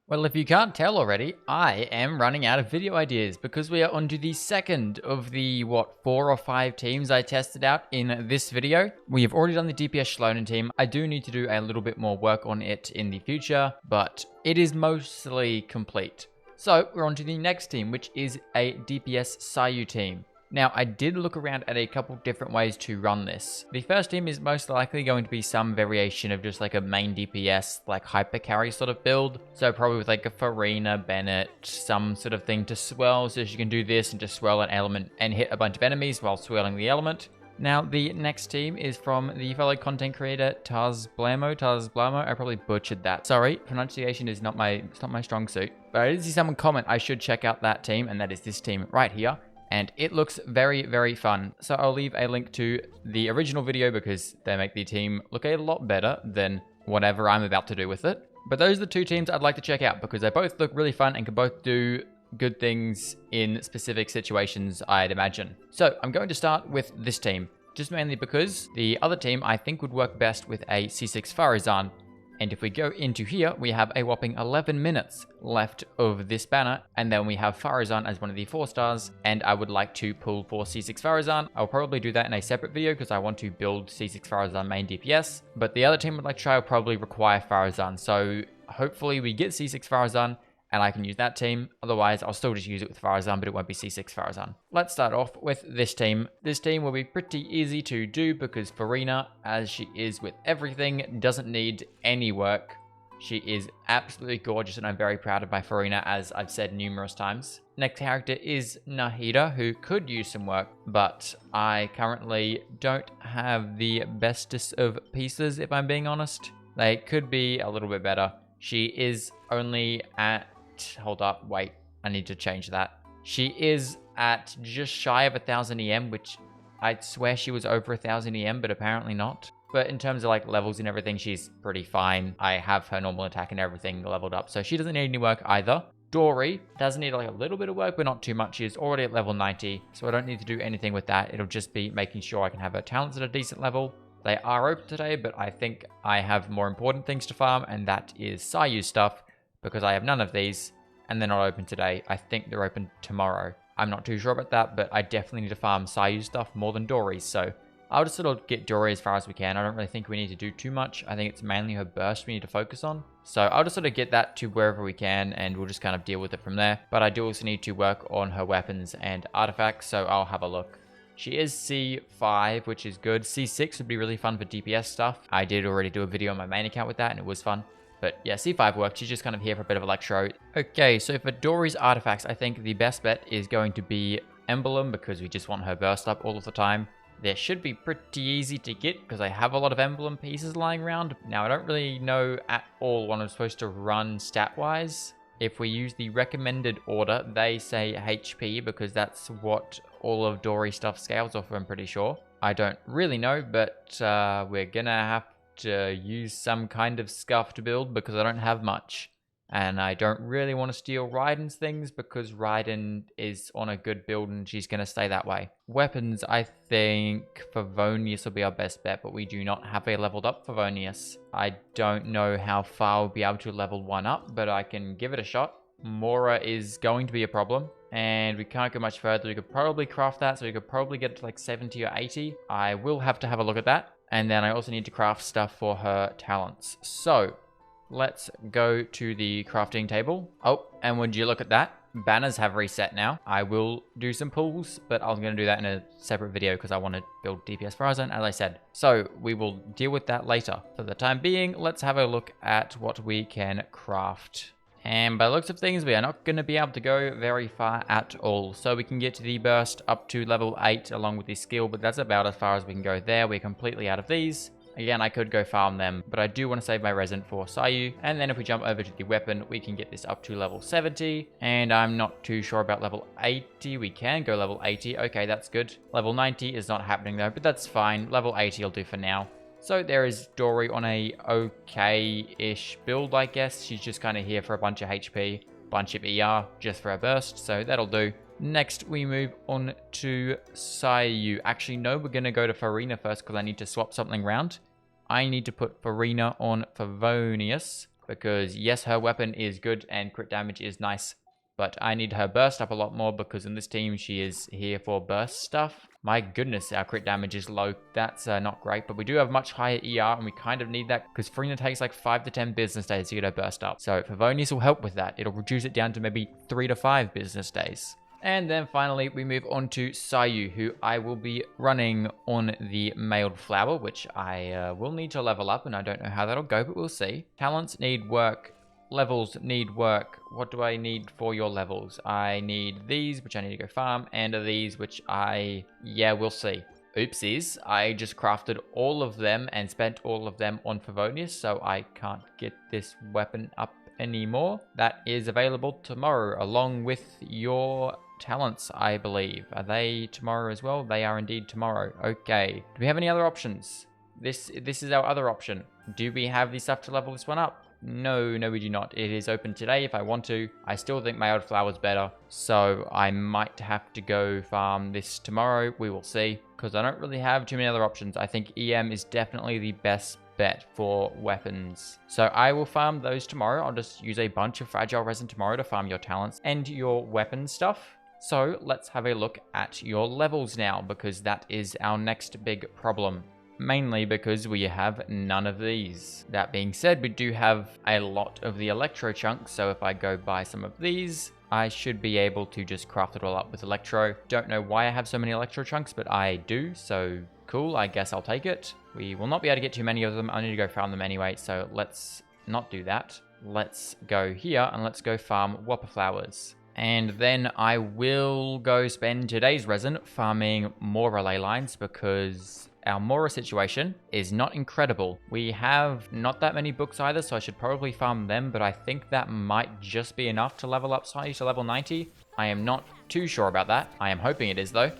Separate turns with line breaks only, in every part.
Well, if you can't tell already, I am running out of video ideas because we are onto the second of the, 4 or 5 teams I tested out in this video. We have already done the DPS Schlonen team. I do need to do a little bit more work on it in the future, but it is mostly complete. So we're on to the next team, which is a DPS Sayu team. Now, I did look around at a couple different ways to run this. The first team is most likely going to be some variation of just like a main DPS, like hyper carry sort of build. So probably with like a Furina, Bennett, some sort of thing to swell, so she can do this and just swell an element and hit a bunch of enemies while swirling the element. Now, the next team is from the fellow content creator Tazblamo. I probably butchered that. Sorry, pronunciation is not my strong suit. But I did see someone comment I should check out that team, and that is this team right here. And it looks very, very fun. So I'll leave a link to the original video because they make the team look a lot better than whatever I'm about to do with it. But those are the two teams I'd like to check out because they both look really fun and can both do good things in specific situations, I'd imagine. So I'm going to start with this team, just mainly because the other team I think would work best with a C6 Farazan. And if we go into here, we have a whopping 11 minutes left of this banner. And then we have Farazan as one of the 4 stars. And I would like to pull for C6 Farazan. I'll probably do that in a separate video because I want to build C6 Farazan main DPS. But the other team would like to try will probably require Farazan. So hopefully we get C6 Farazan and I can use that team. Otherwise, I'll still just use it with Farazan, but it won't be C6 Farazan. Let's start off with this team. This team will be pretty easy to do because Furina, as she is with everything, doesn't need any work. She is absolutely gorgeous, and I'm very proud of my Furina, as I've said numerous times. Next character is Nahida, who could use some work, but I currently don't have the bestest of pieces, if I'm being honest. They could be a little bit better. She is only at... Hold up, wait, I need to change that. She is at just shy of 1000 EM, which I'd swear she was over 1000 EM, but apparently not. But in terms of like levels and everything, she's pretty fine. I have her normal attack and everything leveled up, so she doesn't need any work either. Dory doesn't need like a little bit of work, but not too much. She's already at level 90, so I don't need to do anything with that. It'll just be making sure I can have her talents at a decent level. They are open today, but I think I have more important things to farm, and that is Sayu stuff, because I have none of these, and they're not open today. I think they're open tomorrow. I'm not too sure about that, but I definitely need to farm Sayu stuff more than Dory's, so I'll just sort of get Dory as far as we can. I don't really think we need to do too much. I think it's mainly her burst we need to focus on. So I'll just sort of get that to wherever we can, and we'll just kind of deal with it from there. But I do also need to work on her weapons and artifacts, so I'll have a look. She is C5, which is good. C6 would be really fun for DPS stuff. I did already do a video on my main account with that, and it was fun. But yeah, C5 worked. She's just kind of here for a bit of electro. Okay, so for Dory's artifacts, I think the best bet is going to be Emblem, because we just want her burst up all of the time. There should be pretty easy to get because I have a lot of emblem pieces lying around. Now, I don't really know at all what I'm supposed to run stat-wise. If we use the recommended order, they say HP because that's what all of Dory's stuff scales off of, I'm pretty sure. I don't really know, but we're gonna have to use some kind of scuffed build because I don't have much. And I don't really want to steal Raiden's things because Raiden is on a good build and she's going to stay that way. Weapons, I think Favonius will be our best bet, but we do not have a leveled up Favonius. I don't know how far we'll be able to level one up, but I can give it a shot. Mora is going to be a problem, and we can't go much further. We could probably craft that, so we could probably get it to like 70 or 80. I will have to have a look at that. And then I also need to craft stuff for her talents. So let's go to the crafting table. Oh, and would you look at that? Banners have reset now. I will do some pulls, but I'm going to do that in a separate video because I want to build DPS Farazan, as I said. So we will deal with that later. For the time being, let's have a look at what we can craft. And by the looks of things, we are not going to be able to go very far at all. So we can get to the burst up to level 8 along with the skill, but that's about as far as we can go there. We're completely out of these. Again, I could go farm them, but I do want to save my resin for Sayu. And then if we jump over to the weapon, we can get this up to level 70. And I'm not too sure about level 80. We can go level 80. Okay, that's good. Level 90 is not happening though, but that's fine. Level 80 will do for now. So there is Dory on a okay-ish build, I guess. She's just kind of here for a bunch of HP, bunch of ER, just for a burst, so that'll do. Next, we move on to Sayu. Actually, no, we're going to go to Furina first because I need to swap something around. I need to put Furina on Favonius. because yes, her weapon is good and crit damage is nice, but I need her burst up a lot more because in this team she is here for burst stuff. My goodness, our crit damage is low. That's not great, but we do have much higher ER, and we kind of need that because Furina takes like 5 to 10 business days to get her burst up. So Favonius will help with that. It'll reduce it down to maybe 3 to 5 business days. And then finally, we move on to Sayu, who I will be running on the mailed flower, which I will need to level up, and I don't know how that'll go, but we'll see. Talents need work. Levels need work. What do I need for your levels? I need these, which I need to go farm, and these, which yeah, we'll see. Oopsies, I just crafted all of them and spent all of them on Favonius, so I can't get this weapon up anymore. That is available tomorrow, along with your talents, I believe. Are they tomorrow as well? They are indeed tomorrow. Okay. Do we have any other options? This is our other option. Do we have the stuff to level this one up? No, we do not. It is open today if I want to. I still think mailed flower's better, so I might have to go farm this tomorrow. We will see, because I don't really have too many other options. I think EM is definitely the best bet for weapons. So I will farm those tomorrow. I'll just use a bunch of fragile resin tomorrow to farm your talents and your weapon stuff. So let's have a look at your levels now, because that is our next big problem. Mainly because we have none of these. That being said, we do have a lot of the electro chunks, so if I go buy some of these, I should be able to just craft it all up with electro. Don't know why I have so many electro chunks, but I do, so cool, I guess I'll take it. We will not be able to get too many of them. I need to go farm them anyway, so let's not do that. Let's go here and let's go farm whopper flowers. And then I will go spend today's resin farming more relay lines, because our Mora situation is not incredible. We have not that many books either, so I should probably farm them, but I think that might just be enough to level up Sayu to level 90. I am not too sure about that. I am hoping it is though.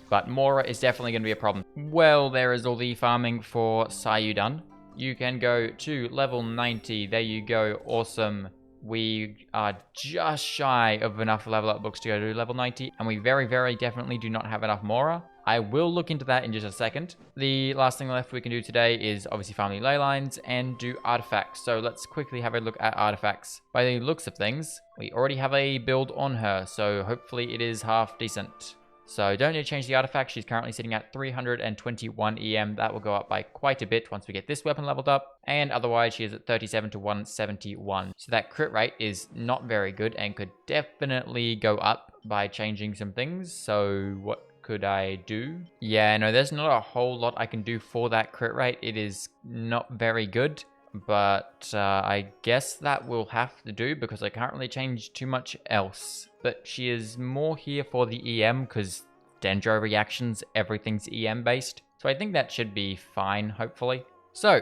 But Mora is definitely going to be a problem. Well, there is all the farming for Sayu done. You can go to level 90. There you go. Awesome. We are just shy of enough level up books to go to level 90, and we very, very definitely do not have enough Mora. I will look into that in just a second. The last thing left we can do today is obviously farm the ley lines and do artifacts. So let's quickly have a look at artifacts. By the looks of things, we already have a build on her, so hopefully it is half decent. So don't need to change the artifact. She's currently sitting at 321 EM. That will go up by quite a bit once we get this weapon leveled up. And otherwise, she is at 37 to 171. So that crit rate is not very good and could definitely go up by changing some things. So what could I do? Yeah, no, there's not a whole lot I can do for that crit rate. It is not very good. But I guess that will have to do because I can't really change too much else. But she is more here for the EM because Dendro reactions, everything's EM based. So I think that should be fine, hopefully. So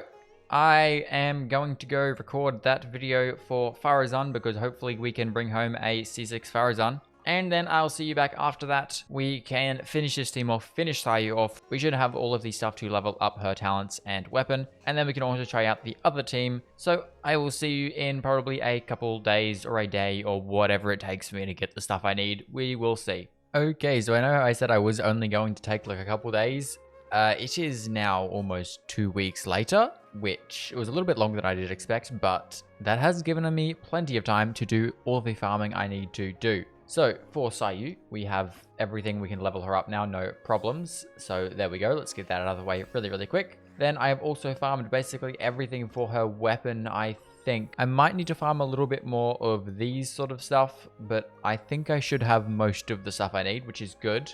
I am going to go record that video for Farazan because hopefully we can bring home a C6 Farazan. And then I'll see you back after that. We can finish this team off, finish Sayu off. We should have all of the stuff to level up her talents and weapon. And then we can also try out the other team. So I will see you in probably a couple days or a day or whatever it takes for me to get the stuff I need. We will see. Okay, so I know I said I was only going to take like a couple days. It is now almost 2 weeks later, which was a little bit longer than I did expect, but that has given me plenty of time to do all the farming I need to do. So for Sayu, we have everything. We can level her up now, no problems. So there we go. Let's get that out of the way really, really quick. Then I have also farmed basically everything for her weapon. I think I might need to farm a little bit more of these sort of stuff, but I think I should have most of the stuff I need, which is good.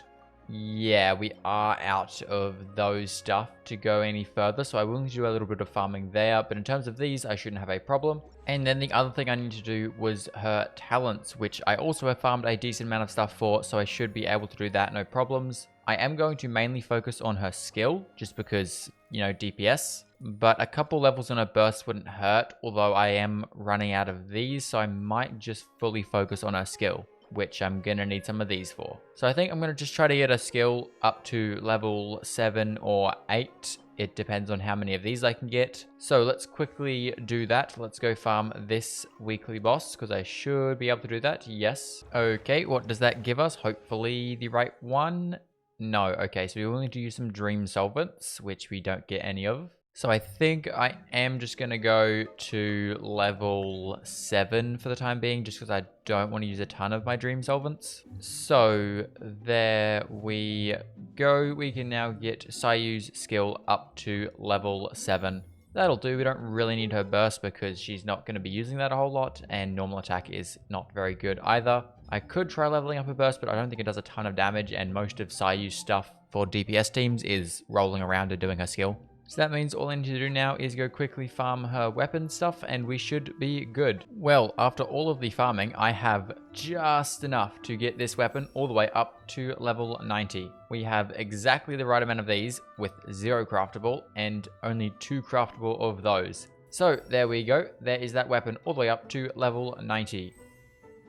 Yeah, we are out of those stuff to go any further, so I will need to do a little bit of farming there, but in terms of these, I shouldn't have a problem. And then the other thing I need to do was her talents, which I also have farmed a decent amount of stuff for, so I should be able to do that, no problems. I am going to mainly focus on her skill, just because, you know, DPS, but a couple levels on her burst wouldn't hurt, although I am running out of these, so I might just fully focus on her skill, which I'm going to need some of these for. So I think I'm going to just try to get a skill up to level 7 or 8. It depends on how many of these I can get. So let's quickly do that. Let's go farm this weekly boss because I should be able to do that. Yes. Okay, what does that give us? Hopefully the right one. No. Okay, so we will need to use some dream solvents, which we don't get any of. So I think I am just going to go to level 7 for the time being, just because I don't want to use a ton of my dream solvents. So there we go. We can now get Sayu's skill up to level 7. That'll do. We don't really need her burst because she's not going to be using that a whole lot, and normal attack is not very good either. I could try leveling up her burst, but I don't think it does a ton of damage, and most of Sayu's stuff for DPS teams is rolling around and doing her skill. So that means all I need to do now is go quickly farm her weapon stuff and we should be good. Well, after all of the farming, I have just enough to get this weapon all the way up to level 90. We have exactly the right amount of these with 0 craftable and only 2 craftable of those. So there we go. There is that weapon all the way up to level 90.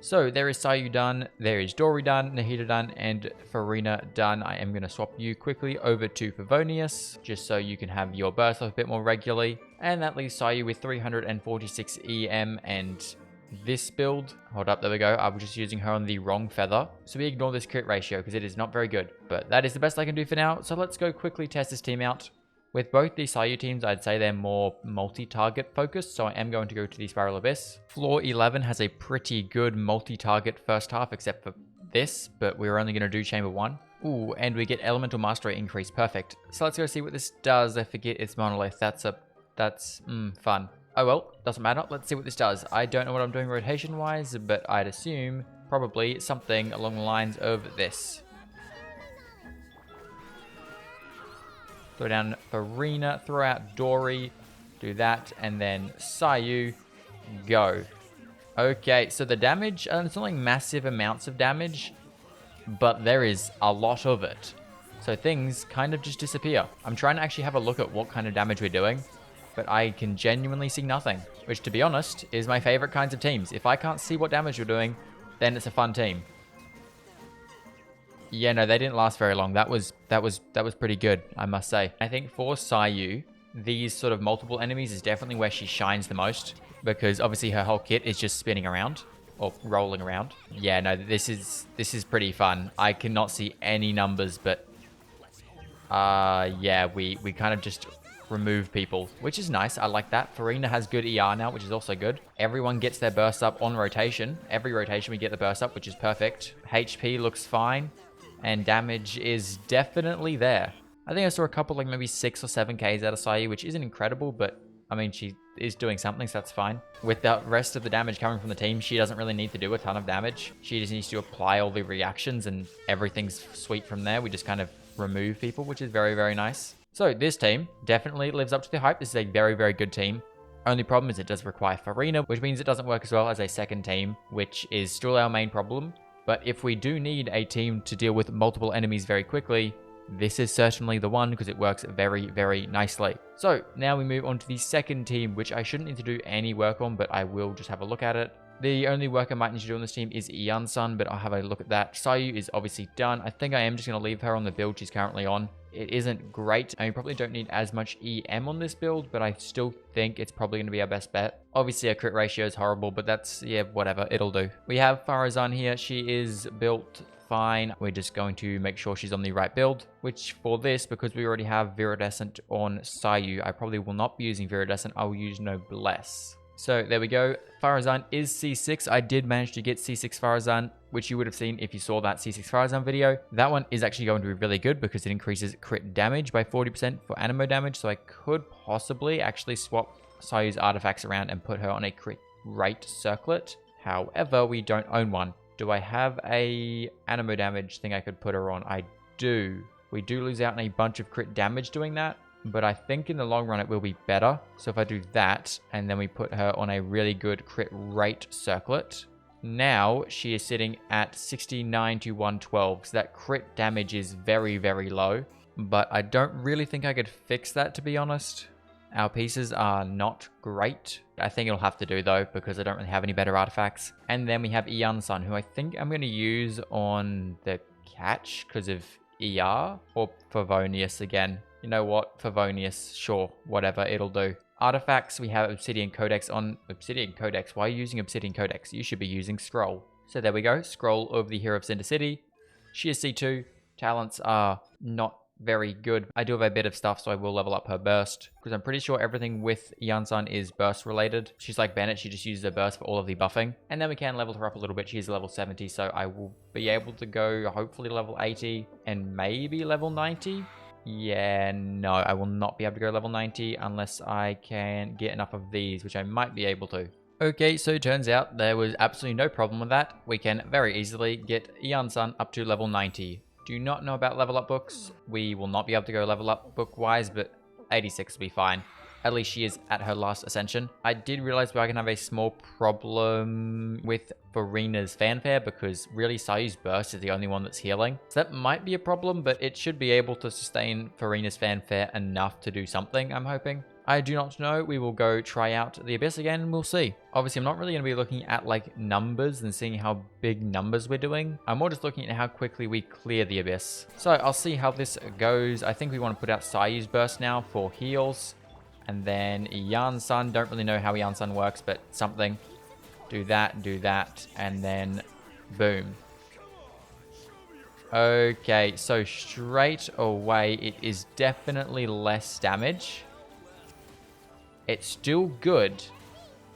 So there is Sayu done, there is Dory done, Nahida done, and Furina done. I am going to swap you quickly over to Favonius, just so you can have your burst off a bit more regularly. And that leaves Sayu with 346 EM and this build. Hold up, there we go. I was just using her on the wrong feather. So we ignore this crit ratio because it is not very good. But that is the best I can do for now. So let's go quickly test this team out. With both the Sayu teams, I'd say they're more multi-target focused, so I am going to go to the Spiral Abyss. Floor 11 has a pretty good multi-target first half, except for this, but we're only going to do Chamber 1. Ooh, and we get Elemental Mastery increase, perfect. So let's go see what this does. I forget it's Monolith, that's fun. Oh well, doesn't matter, let's see what this does. I don't know what I'm doing rotation-wise, but I'd assume probably something along the lines of this. Throw down Furina, throw out Dory, do that, and then Sayu, go. Okay, so the damage, it's not like massive amounts of damage, but there is a lot of it. So things kind of just disappear. I'm trying to actually have a look at what kind of damage we're doing, but I can genuinely see nothing, which to be honest, is my favorite kinds of teams. If I can't see what damage you're doing, then it's a fun team. Yeah, no, they didn't last very long. That was pretty good, I must say. I think for Sayu, these sort of multiple enemies is definitely where she shines the most, because obviously her whole kit is just spinning around or rolling around. Yeah, no, this is pretty fun. I cannot see any numbers, but yeah, we kind of just remove people, which is nice. I like that. Furina has good ER now, which is also good. Everyone gets their burst up on rotation. Every rotation we get the burst up, which is perfect. HP looks fine. And damage is definitely there. I think I saw a couple, like maybe 6 or 7 Ks out of Sayu, which isn't incredible, but I mean, she is doing something, so that's fine. With the rest of the damage coming from the team, she doesn't really need to do a ton of damage. She just needs to apply all the reactions and everything's sweet from there. We just kind of remove people, which is very, very nice. So this team definitely lives up to the hype. This is a very, very good team. Only problem is it does require Furina, which means it doesn't work as well as a second team, which is still our main problem. But if we do need a team to deal with multiple enemies very quickly, this is certainly the one because it works very, very nicely. So now we move on to the second team, which I shouldn't need to do any work on, but I will just have a look at it. The only work I might need to do on this team is Ian-san, but I'll have a look at that. Sayu is obviously done. I think I am just going to leave her on the build she's currently on. It isn't great, and we probably don't need as much EM on this build, but I still think it's probably going to be our best bet. Obviously, our crit ratio is horrible, but that's, yeah, whatever, it'll do. We have Farazan here. She is built fine. We're just going to make sure she's on the right build, which for this, because we already have Viridescent on Sayu, I probably will not be using Viridescent. I will use Noblesse. So there we go. Farazan is C6. I did manage to get C6 Farazan, which you would have seen if you saw that C6 Farazan video. That one is actually going to be really good because it increases crit damage by 40% for animo damage. So I could possibly actually swap Sayu's artifacts around and put her on a crit rate circlet. However, we don't own one. Do I have a animo damage thing I could put her on? I do. We do lose out on a bunch of crit damage doing that, but I think in the long run it will be better. So if I do that, and then we put her on a really good crit rate circlet, now she is sitting at 69 to 112. So that crit damage is very, very low, but I don't really think I could fix that, to be honest. Our pieces are not great. I think it'll have to do though, because I don't really have any better artifacts. And then we have Ian-san, who I think I'm going to use on the catch because of ER, or Favonius again. You know what? Favonius, sure, whatever, it'll do. Artifacts, we have Obsidian Codex on. Obsidian Codex? Why are you using Obsidian Codex? You should be using Scroll. So there we go. Scroll of the Hero of Cinder City. She is C2. Talents are not very good. I do have a bit of stuff, so I will level up her burst, because I'm pretty sure everything with Yansan is burst related. She's like Bennett, she just uses her burst for all of the buffing. And then we can level her up a little bit. She's level 70, so I will be able to go hopefully level 80 and maybe level 90. Yeah, no, I will not be able to go level 90 unless I can get enough of these, which I might be able to. Okay, so it turns out there was absolutely no problem with that. We can very easily get Yansan up to level 90. Do not know about level up books. We will not be able to go level up book wise, but 86 will be fine. At least she is at her last ascension. I did realize I can have a small problem with Furina's fanfare because really Sayu's burst is the only one that's healing. So that might be a problem, but it should be able to sustain Furina's fanfare enough to do something, I'm hoping. I do not know. We will go try out the Abyss again and we'll see. Obviously, I'm not really going to be looking at like numbers and seeing how big numbers we're doing. I'm more just looking at how quickly we clear the Abyss. So I'll see how this goes. I think we want to put out Sayu's burst now for heals. And then Yansan, don't really know how Yansan works, but something. Do that, and then boom. Okay, so straight away, it is definitely less damage. It's still good,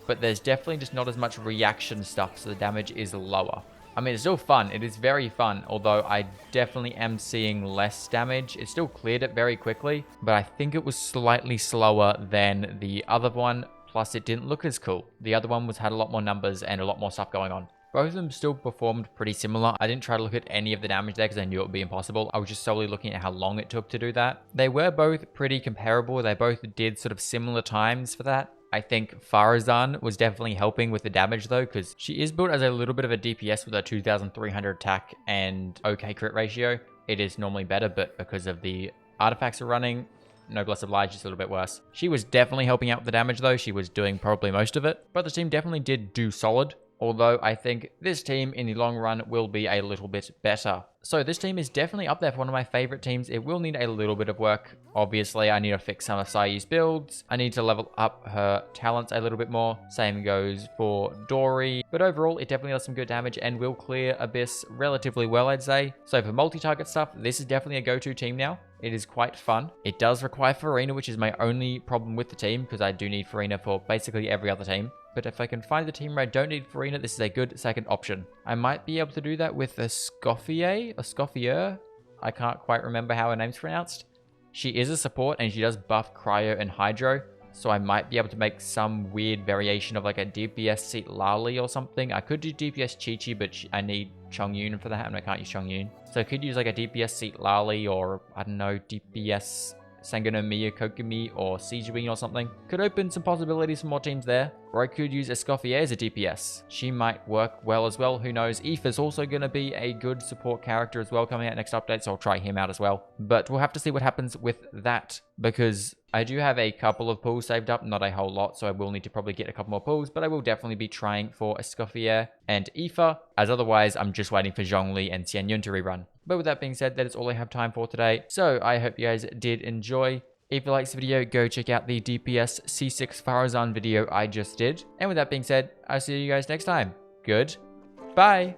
but there's definitely just not as much reaction stuff, so the damage is lower. I mean, it's still fun. It is very fun, although I definitely am seeing less damage. It still cleared it very quickly, but I think it was slightly slower than the other one, plus it didn't look as cool. The other one had a lot more numbers and a lot more stuff going on. Both of them still performed pretty similar. I didn't try to look at any of the damage there because I knew it would be impossible. I was just solely looking at how long it took to do that. They were both pretty comparable. They both did sort of similar times for that. I think Farazan was definitely helping with the damage though, because she is built as a little bit of a DPS with a 2,300 attack and okay crit ratio. It is normally better, but because of the artifacts are running, Noblesse Obliged is a little bit worse. She was definitely helping out with the damage though. She was doing probably most of it, but the team definitely did do solid. Although I think this team in the long run will be a little bit better. So this team is definitely up there for one of my favorite teams. It will need a little bit of work. Obviously, I need to fix some of Sayu's builds. I need to level up her talents a little bit more. Same goes for Dory. But overall, it definitely does some good damage and will clear Abyss relatively well, I'd say. So for multi-target stuff, this is definitely a go-to team now. It is quite fun. It does require Furina, which is my only problem with the team, because I do need Furina for basically every other team. But if I can find the team where I don't need Furina, this is a good second option. I might be able to do that with a Scoffier. I can't quite remember how her name's pronounced. She is a support and she does buff Cryo and Hydro. So I might be able to make some weird variation of like a DPS Seat Lali or something. I could do DPS Chi-Chi, but I need Chongyun for that and I can't use Chongyun. So I could use like a DPS Seat Lali or I don't know, DPS Sangonomiya Kokumi or Seijuin or something. Could open some possibilities for more teams there. Or I could use Escoffier as a DPS. She might work well as well, who knows. Aoife's also going to be a good support character as well coming out next update, so I'll try him out as well. But we'll have to see what happens with that, because I do have a couple of pulls saved up, not a whole lot, so I will need to probably get a couple more pulls, but I will definitely be trying for Escoffier and Aoife, as otherwise I'm just waiting for Zhongli and Xianyun to rerun. But with that being said, that is all I have time for today. So I hope you guys did enjoy. If you liked this video, go check out the DPS C6 Farazan video I just did. And with that being said, I'll see you guys next time. Goodbye.